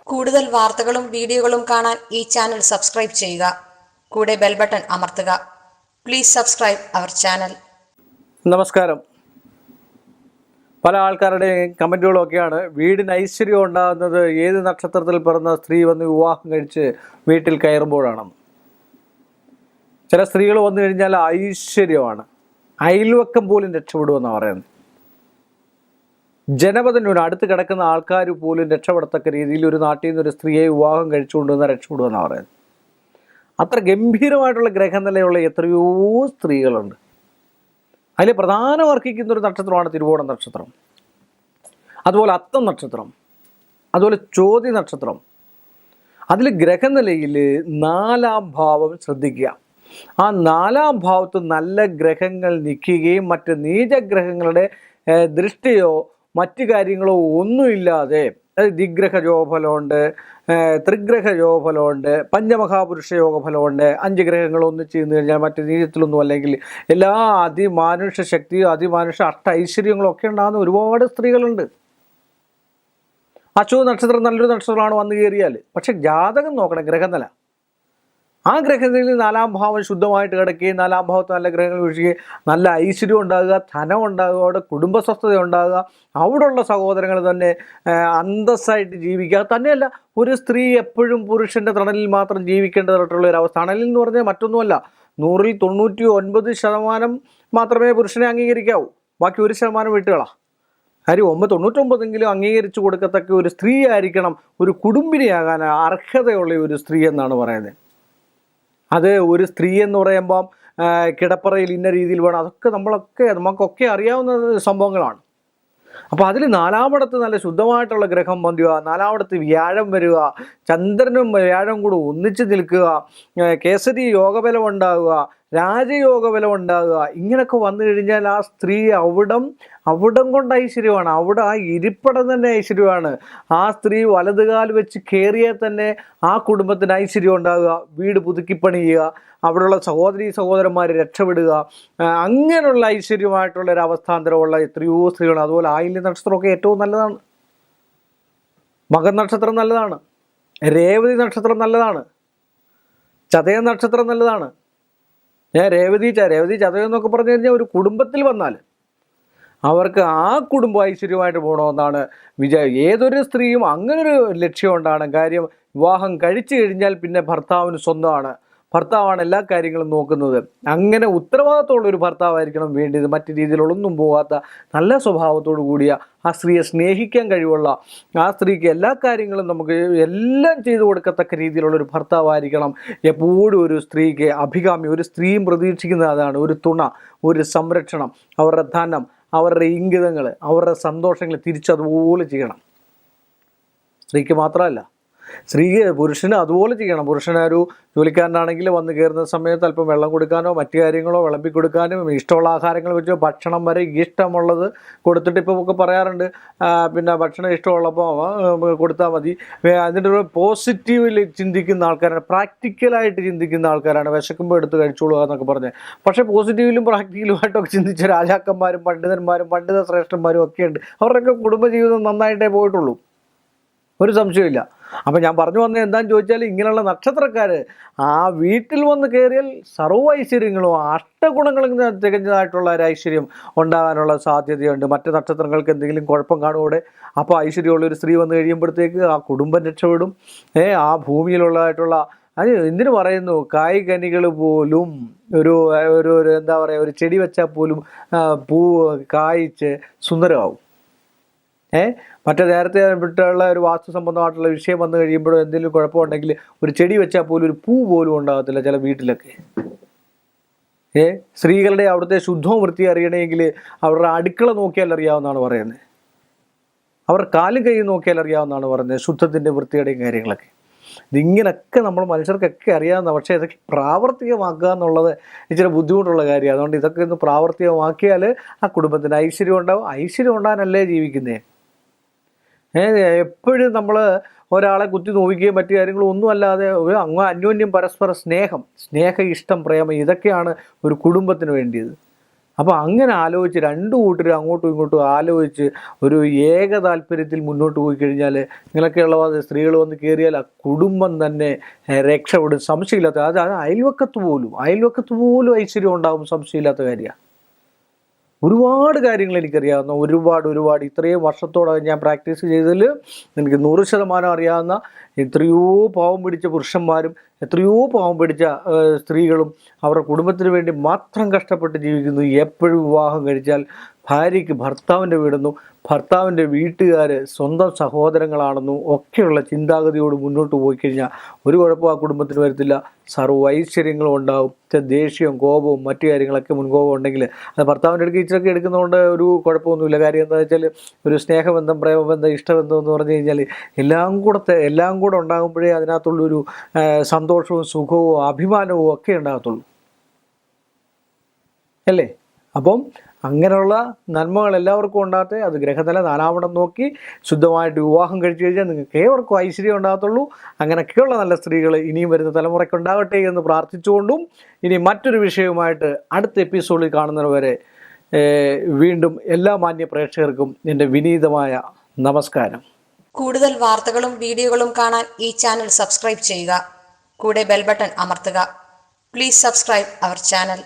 കൂടുതൽ വാർത്തകളും വീഡിയോകളും കാണാൻ ഈ ചാനൽ സബ്സ്ക്രൈബ് ചെയ്യുക. കൂടെ ബെൽ ബട്ടൺ അമർത്തുക. Please subscribe our channel. നമസ്കാരം. പല ആൾക്കാരുടെ കമൻറ്റുകളൊക്കെയാണ് വീടിന് ഐശ്വര്യം ഉണ്ടാകുന്നത് ഏത് നക്ഷത്രത്തിൽ പിറന്ന സ്ത്രീ വന്ന് വിവാഹം കഴിച്ച് വീട്ടിൽ കയറുമ്പോഴാണെന്ന്. ചില സ്ത്രീകൾ വന്നു കഴിഞ്ഞാൽ ഐശ്വര്യമാണ്, അയൽവക്കം പോലും രക്ഷപ്പെടുമെന്നാണ് പറയുന്നത്. ജനപദനോട് അടുത്ത് കിടക്കുന്ന ആൾക്കാർ പോലും രക്ഷപ്പെടത്തക്ക രീതിയിൽ ഒരു നാട്ടിൽ നിന്ന് ഒരു സ്ത്രീയെ വിവാഹം കഴിച്ചുകൊണ്ടുവന്നാൽ രക്ഷപ്പെടുമെന്നാണ് പറയുന്നത്. അത്ര ഗംഭീരമായിട്ടുള്ള ഗ്രഹനിലയുള്ള എത്രയോ സ്ത്രീകളുണ്ട്. അതിൽ പ്രധാനം അർഹിക്കുന്ന ഒരു നക്ഷത്രമാണ് തിരുവോണം നക്ഷത്രം, അതുപോലെ അത്തം നക്ഷത്രം, അതുപോലെ ചോതി നക്ഷത്രം. അതിൽ ഗ്രഹനിലയിൽ 4-ാം ഭാവം ശ്രദ്ധിക്കുക. ആ 4-ാം ഭാവത്ത് നല്ല ഗ്രഹങ്ങൾ നിൽക്കുകയും മറ്റ് നീചഗ്രഹങ്ങളുടെ ദൃഷ്ടിയോ മറ്റു കാര്യങ്ങളോ ഒന്നുമില്ലാതെ, ദിഗ്രഹ യോഗഫലമുണ്ട്, ത്രിഗ്രഹ യോഗഫലമുണ്ട്, പഞ്ചമഹാപുരുഷ യോഗഫലമുണ്ട്. 5 ഗ്രഹങ്ങൾ ഒന്നിച്ച് ചെയ്തു കഴിഞ്ഞാൽ മറ്റു നീചത്തിലൊന്നും അല്ലെങ്കിൽ എല്ലാ അതിമാനുഷ ശക്തിയും അതിമാനുഷ ഐശ്വര്യങ്ങളും ഒക്കെ ഉണ്ടാകുന്ന ഒരുപാട് സ്ത്രീകളുണ്ട്. അശ്വതി നക്ഷത്രം നല്ലൊരു നക്ഷത്രമാണ് വന്നു കയറിയാൽ. പക്ഷെ ജാതകം നോക്കണം, ഗ്രഹനില. ആ ഗ്രഹത്തിൽ 4-ാം ഭാവം ശുദ്ധമായിട്ട് കിടക്കുകയും 4-ാം ഭാവത്ത് നല്ല ഗ്രഹങ്ങൾ വീഴുകയും നല്ല ഐശ്വര്യം ഉണ്ടാകുക, ധനം ഉണ്ടാകുക, അവിടെ കുടുംബസ്വസ്ഥത ഉണ്ടാകുക, അവിടെയുള്ള സഹോദരങ്ങൾ തന്നെ അന്തസ്സായിട്ട് ജീവിക്കുക. തന്നെയല്ല, ഒരു സ്ത്രീ എപ്പോഴും പുരുഷൻ്റെ തണലിൽ മാത്രം ജീവിക്കേണ്ടതായിട്ടുള്ള ഒരു അവസ്ഥ. തണലിൽ എന്ന് പറഞ്ഞാൽ മറ്റൊന്നുമല്ല, 100-ൽ 99% മാത്രമേ പുരുഷനെ അംഗീകരിക്കാവൂ, ബാക്കി 1% വിട്ടുകളാണ്. കാര്യം 99 അംഗീകരിച്ചു കൊടുക്കത്തക്ക ഒരു സ്ത്രീ ആയിരിക്കണം ഒരു കുടുംബിനിയാകാൻ അർഹതയുള്ള ഒരു സ്ത്രീ എന്നാണ് പറയുന്നത്. അത് ഒരു സ്ത്രീ എന്ന് പറയുമ്പം കിടപ്പറയിൽ ഇന്ന രീതിയിൽ വേണം, അതൊക്കെ നമുക്കൊക്കെ അറിയാവുന്ന സംഭവങ്ങളാണ്. അപ്പോൾ അതിൽ 4-ാമിടത്ത് നല്ല ശുദ്ധമായിട്ടുള്ള ഗ്രഹം വരിക, 4-ാമിടത്ത് വ്യാഴം വരിക, ചന്ദ്രനും വ്യാഴം കൂടെ ഒന്നിച്ച് നിൽക്കുക, കേസരി യോഗബലം ഉണ്ടാകുക, രാജയോഗബലം ഉണ്ടാകുക. ഇങ്ങനെയൊക്കെ വന്നു കഴിഞ്ഞാൽ ആ സ്ത്രീ അവിടം കൊണ്ട് ഐശ്വര്യമാണ്. അവിടെ ആ ഇരിപ്പിടം തന്നെ ഐശ്വര്യമാണ്. ആ സ്ത്രീ വലതുകാൽ വെച്ച് കയറിയാൽ തന്നെ ആ കുടുംബത്തിന് ഐശ്വര്യം ഉണ്ടാകുക, വീട് പുതുക്കിപ്പണിയുക, അവിടെയുള്ള സഹോദരന്മാർ രക്ഷപ്പെടുക. അങ്ങനെയുള്ള ഐശ്വര്യമായിട്ടുള്ള ഒരു അവസ്ഥാന്തരമുള്ള എത്രയോ സ്ത്രീകൾ. അതുപോലെ ആയില്യം നക്ഷത്രമൊക്കെ ഏറ്റവും നല്ലതാണ്. മകൻ നക്ഷത്രം നല്ലതാണ്, രേവതി നക്ഷത്രം നല്ലതാണ്, ചതയം നക്ഷത്രം നല്ലതാണ്. രേവതി ചതയം എന്നൊക്കെ പറഞ്ഞു കഴിഞ്ഞാൽ ഒരു കുടുംബത്തിൽ വന്നാൽ അവർക്ക് ആ കുടുംബം ഐശ്വര്യമായിട്ട് പോകണമെന്നാണ് വിചാരം. ഏതൊരു സ്ത്രീയും അങ്ങനൊരു ലക്ഷ്യം കൊണ്ടാണ്. കാര്യം വിവാഹം കഴിച്ചു കഴിഞ്ഞാൽ പിന്നെ ഭർത്താവിന് സ്വന്തമാണ്, ഭർത്താവാണ് എല്ലാ കാര്യങ്ങളും നോക്കുന്നത്. അങ്ങനെ ഉത്തരവാദിത്തമുള്ളൊരു ഭർത്താവായിരിക്കണം വേണ്ടത്. മറ്റു രീതിയിലൊന്നും പോകാത്ത നല്ല സ്വഭാവത്തോടു കൂടിയ ആ സ്ത്രീയെ സ്നേഹിക്കാൻ കഴിവുള്ള, ആ സ്ത്രീക്ക് എല്ലാ കാര്യങ്ങളും നമുക്ക് എല്ലാം ചെയ്തു കൊടുക്കത്തക്ക രീതിയിലുള്ളൊരു ഭർത്താവായിരിക്കണം എപ്പോഴും ഒരു സ്ത്രീക്ക് അഭികാമ്യം. ഒരു സ്ത്രീയും പ്രതീക്ഷിക്കുന്നത് അതാണ്, ഒരു തുണ, ഒരു സംരക്ഷണം, അവരുടെ ധനം, അവരുടെ ഇംഗിതങ്ങൾ, അവരുടെ സന്തോഷങ്ങൾ തിരിച്ചതുപോലെ ചെയ്യണം. സ്ത്രീക്ക് മാത്രമല്ല, പുരുഷന് അതുപോലെ ചെയ്യണം. പുരുഷനൊരു ജോലിക്കാരനാണെങ്കിൽ വന്ന് കയറുന്ന സമയത്ത് അല്പം വെള്ളം കൊടുക്കാനോ മറ്റു കാര്യങ്ങളോ വിളമ്പി കൊടുക്കാനും, ഇഷ്ടമുള്ള ആഹാരങ്ങൾ വെച്ച് ഭക്ഷണം വരെ ഇഷ്ടമുള്ളത് കൊടുത്തിട്ട് ഇപ്പോൾ ഒക്കെ പറയാറുണ്ട്, പിന്നെ ഭക്ഷണം ഇഷ്ടമുള്ളപ്പോൾ കൊടുത്താൽ മതി. അതിൻ്റെ ഒരു പോസിറ്റീവിൽ ചിന്തിക്കുന്ന ആൾക്കാരാണ്, പ്രാക്ടിക്കലായിട്ട് ചിന്തിക്കുന്ന ആൾക്കാരാണ്. വിശക്കുമ്പോൾ എടുത്ത് കഴിച്ചോളുക എന്നൊക്കെ പറഞ്ഞ്. പക്ഷേ പോസിറ്റീവിലും പ്രാക്ടിക്കലുമായിട്ടൊക്കെ ചിന്തിച്ച രാജാക്കന്മാരും പണ്ഡിതന്മാരും പണ്ഡിത ശ്രേഷ്ഠന്മാരും ഒക്കെ ഉണ്ട്. അവരുടെയൊക്കെ കുടുംബജീവിതം നന്നായിട്ടേ പോയിട്ടുള്ളൂ, ഒരു സംശയമില്ല. അപ്പം ഞാൻ പറഞ്ഞു വന്നത് എന്താണെന്ന് ചോദിച്ചാൽ, ഇങ്ങനെയുള്ള നക്ഷത്രക്കാർ ആ വീട്ടിൽ വന്ന് കയറിയാൽ സർവ്വ ഐശ്വര്യങ്ങളും അഷ്ടഗുണങ്ങളും തികഞ്ഞതായിട്ടുള്ള ഒരു ഐശ്വര്യം ഉണ്ടാകാനുള്ള സാധ്യതയുണ്ട്. മറ്റ് നക്ഷത്രങ്ങൾക്ക് എന്തെങ്കിലും കുഴപ്പം കാണുകൂടെ. അപ്പോൾ ഐശ്വര്യമുള്ളൊരു സ്ത്രീ വന്നു കഴിയുമ്പോഴത്തേക്ക് ആ കുടുംബം രക്ഷപ്പെടും. ആ ഭൂമിയിലുള്ളതായിട്ടുള്ള അത് എന്തിനു പറയുന്നു, കായ്കനികൾ പോലും ഒരു എന്താ പറയുക, ഒരു ചെടി വെച്ചാൽ പോലും പൂ കായ്ച്ച് സുന്ദരമാവും. മറ്റേ നേരത്തെ വിട്ടുള്ള ഒരു വാസ്തു സംബന്ധമായിട്ടുള്ള വിഷയം വന്നു കഴിയുമ്പോഴോ എന്തെങ്കിലും കുഴപ്പമുണ്ടെങ്കിൽ ഒരു ചെടി വെച്ചാൽ പോലും ഒരു പൂ പോലും ഉണ്ടാകത്തില്ല ചില വീട്ടിലൊക്കെ. സ്ത്രീകളുടെ അവിടുത്തെ ശുദ്ധവും വൃത്തി അറിയണമെങ്കിൽ അവരുടെ അടുക്കള നോക്കിയാൽ അറിയാവുന്നതാണ് പറയുന്നത്, അവർ കാലും കൈയും നോക്കിയാൽ അറിയാവുന്നതാണ് പറയുന്നത്, ശുദ്ധത്തിൻ്റെ വൃത്തിയുടെയും കാര്യങ്ങളൊക്കെ. ഇതിങ്ങനൊക്കെ നമ്മൾ മനുഷ്യർക്കൊക്കെ അറിയാവുന്ന, പക്ഷേ ഇതൊക്കെ പ്രാവർത്തികമാക്കുക എന്നുള്ളത് ഇച്ചിരി ബുദ്ധിമുട്ടുള്ള കാര്യമാണ്. അതുകൊണ്ട് ഇതൊക്കെ ഒന്ന് പ്രാവർത്തികമാക്കിയാൽ ആ കുടുംബത്തിന് ഐശ്വര്യം ഉണ്ടാവും. ഐശ്വര്യം ഉണ്ടാകാനല്ലേ ജീവിക്കുന്നേ. എപ്പോഴും നമ്മൾ ഒരാളെ കുത്തി നോവിക്കുകയും മറ്റു കാര്യങ്ങളും ഒന്നും അല്ലാതെ ഒരു അന്യോന്യം പരസ്പര സ്നേഹം, ഇഷ്ടം, പ്രേമം, ഇതൊക്കെയാണ് ഒരു കുടുംബത്തിന് വേണ്ടിയത്. അപ്പോൾ അങ്ങനെ ആലോചിച്ച് രണ്ടു കൂട്ടരും അങ്ങോട്ടും ഇങ്ങോട്ടും ആലോചിച്ച് ഒരു ഏക താല്പര്യത്തിൽ മുന്നോട്ട് പോയി കഴിഞ്ഞാൽ ഇങ്ങനെയൊക്കെയുള്ള സ്ത്രീകൾ വന്ന് കയറിയാൽ ആ കുടുംബം തന്നെ രക്ഷപ്പെടും, സംശയമില്ലാത്ത. അത് അയൽവക്കത്ത് പോലും ഐശ്വര്യം ഉണ്ടാകും, സംശയമില്ലാത്ത കാര്യമാണ്. ഒരുപാട് കാര്യങ്ങൾ എനിക്കറിയാവുന്ന, ഒരുപാട് ഇത്രയും വർഷത്തോളം ഞാൻ പ്രാക്ടീസ് ചെയ്തതിൽ എനിക്ക് 100% അറിയാവുന്ന എത്രയോ പാവം പിടിച്ച പുരുഷന്മാരും എത്രയോ പാവം പിടിച്ച സ്ത്രീകളും അവരുടെ കുടുംബത്തിന് വേണ്ടി മാത്രം കഷ്ടപ്പെട്ട് ജീവിക്കുന്നു. എപ്പോഴും വിവാഹം കഴിച്ചാൽ ഭാര്യയ്ക്ക് ഭർത്താവിൻ്റെ വീടെന്നും ഭർത്താവിൻ്റെ വീട്ടുകാർ സ്വന്തം സഹോദരങ്ങളാണെന്നും ഒക്കെയുള്ള ചിന്താഗതിയോട് മുന്നോട്ട് പോയി കഴിഞ്ഞാൽ ഒരു കുഴപ്പവും ആ കുടുംബത്തിന് വരത്തില്ല. സർവ്വ ഐശ്വര്യങ്ങളും ഉണ്ടാവും. ദേഷ്യവും കോപവും മറ്റു കാര്യങ്ങളൊക്കെ മുൻകോപം ഉണ്ടെങ്കിൽ അത് ഭർത്താവിൻ്റെ അടുക്ക് ഇച്ചിരൊക്കെ എടുക്കുന്നതുകൊണ്ട് ഒരു കുഴപ്പമൊന്നുമില്ല. കാര്യം എന്താ വെച്ചാൽ ഒരു സ്നേഹബന്ധം, പ്രേമബന്ധം, ഇഷ്ടബന്ധം എന്ന് പറഞ്ഞു കഴിഞ്ഞാൽ എല്ലാം കൂടെ ഉണ്ടാകുമ്പോഴേ അതിനകത്തുള്ളൊരു സന്തോഷവും സുഖവും അഭിമാനവും ഒക്കെ ഉണ്ടാകത്തുള്ളൂ, അല്ലേ? അപ്പം അങ്ങനെയുള്ള നന്മകൾ എല്ലാവർക്കും ഉണ്ടാകട്ടെ. അത് ഗ്രഹനില 4 നോക്കി ശുദ്ധമായിട്ട് വിവാഹം കഴിച്ചു കഴിഞ്ഞാൽ നിങ്ങൾക്ക് ഏവർക്കും ഐശ്വര്യം ഉണ്ടാകത്തുള്ളൂ. അങ്ങനെയൊക്കെയുള്ള നല്ല സ്ത്രീകൾ ഇനിയും വരുന്ന തലമുറയ്ക്ക് ഉണ്ടാകട്ടെ എന്ന് പ്രാർത്ഥിച്ചുകൊണ്ടും ഇനി മറ്റൊരു വിഷയവുമായിട്ട് അടുത്ത എപ്പിസോഡിൽ കാണുന്നവരെ വീണ്ടും എല്ലാ മാന്യ പ്രേക്ഷകർക്കും എൻ്റെ വിനീതമായ നമസ്കാരം. കൂടുതൽ വാർത്തകളും വീഡിയോകളും കാണാൻ ഈ ചാനൽ സബ്സ്ക്രൈബ് ചെയ്യുക. കൂടെ ബെൽ ബട്ടൺ അമർത്തുക. Please subscribe our channel.